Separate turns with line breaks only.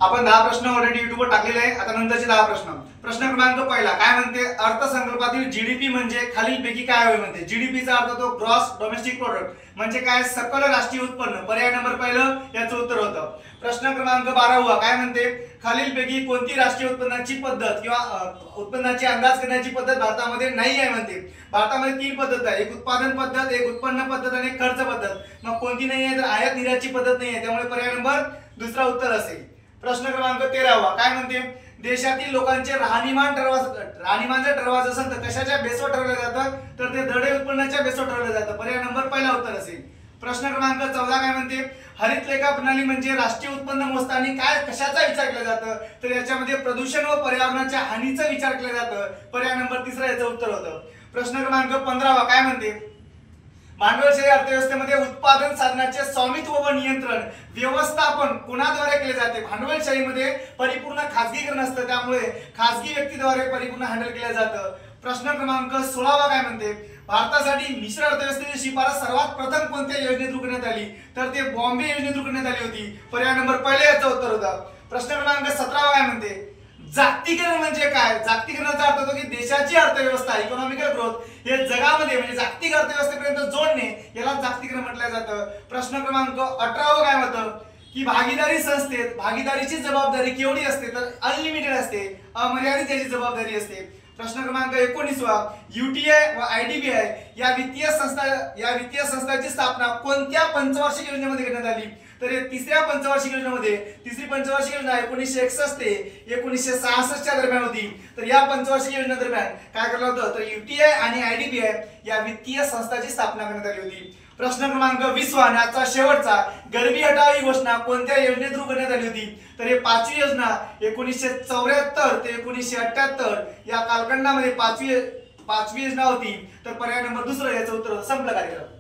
आपण 10 प्रश्न ऑलरेडी युट्यूबवर टाकलेले आहे। आता नंतरचे 10 प्रश्न। प्रश्न क्रमांक पहिला काय म्हणते, अर्थसंकल्पातील जीडीपी म्हणजे खालीलपैकी काय होय म्हणते। जीडीपीचा अर्थ तो ग्रॉस डोमेस्टिक प्रोडक्ट म्हणजे काय, सकल राष्ट्रीय उत्पन्न। पर्याय नंबर पहिलं याचं उत्तर होतं। प्रश्न क्रमांक 12 काय म्हणते, खालीलपैकी कोणती राष्ट्रीय उत्पन्नाची पद्धत किंवा उत्पन्नाची अंदाज करण्याची पद्धत भारतामध्ये नाही आहे म्हणते। भारतामध्ये 3 पद्धत आहे, एक उत्पादन पद्धत, एक उत्पन्न पद्धत आणि एक खर्च पद्धत। मग कोणती नाही आहे, तर आयात निर्यातची पद्धत नाही आहे, त्यामुळे पर्याय नंबर दुसरा उत्तर असेल। प्रश्न क्रमांक 13 काय म्हणते, देशातील लोकांचे राहणीमान जर ठरवायचं असेल तर कशाच्या बेसवर ठरवलं जातं, तर ते दडे उत्पन्नाच्या बेसवर ठरवलं जातं। पर्याय नंबर पहिला उत्तर असेल। प्रश्न क्रमांक 14 काय म्हणते, हरित लेखा प्रणाली म्हणजे राष्ट्रीय उत्पन्न मोजताना काय कशाचा विचार केला जातं, तर याच्यामध्ये प्रदूषण व पर्यावरणाच्या हानीचा विचार केला जातं। पर्याय नंबर तिसरा याचं उत्तर होतं। प्रश्न क्रमांक 15 काय म्हणते, भांडवलशाही अर्थव्यवस्थेमध्ये उत्पादन साधनाचे स्वामित्व व नियंत्रण व्यवस्थापन कोणाद्वारे केले जाते। भांडवलशाहीमध्ये परिपूर्ण खासगीकरण असतं, त्यामुळे खासगी व्यक्तीद्वारे परिपूर्ण हँडल केलं जातं। प्रश्न क्रमांक 16 काय म्हणते, भारतासाठी मिश्र अर्थव्यवस्थेची शिफारस सर्वात प्रथम कोणत्या योजनेतून करण्यात आली, तर ते बॉम्बे योजनेतून करण्यात आली होती। पर्याय नंबर पहिला याचं उत्तर होता। प्रश्न क्रमांक 17 काय म्हणते, जागतिकीकरण म्हणजे काय। जागतिकीकरणाचा अर्थ होतो की देशाची अर्थव्यवस्था इकॉनॉमिकल ग्रोथ हे जगामध्ये म्हणजे जागतिक अर्थव्यवस्थेपर्यंत जोडणे, याला जागतिकीकरण म्हटलं जातं। प्रश्न क्रमांक 18 काय होतं की भागीदारी संस्थेत भागीदारीची जबाबदारी केवढी असते, तर अनलिमिटेड असते, अमर्यादित याची जबाबदारी असते। प्रश्न क्रमांक 19 यूटीआय व आयडीबीआय या वित्तीय संस्थांची स्थापना कोणत्या पंचवार्षिक योजनेमध्ये करण्यात आली, तर तिसऱ्या पंचवार्षिक योजनेमध्ये। तिसरी पंचवार्षिक योजना 1961 ते 1966 च्या दरम्यान होती। तर या पंचवार्षिक योजने दरम्यान काय केलं होतं, तर यूटीआय आणि आयडीबीआय या वित्तीय संस्थांची स्थापना करण्यात आली होती। प्रश्न क्रमांक 20 आणि आजचा शेवटचा, गरिबी हटाव ही घोषणा कोणत्या योजने थ्रू करण्यात आली होती, तर हे 5वी योजना 1974 ते 1978 या कालखंडामध्ये 5वी योजना होती। तर पर्याय नंबर दुसरा याचं उत्तर संपलं कार्यक्रम।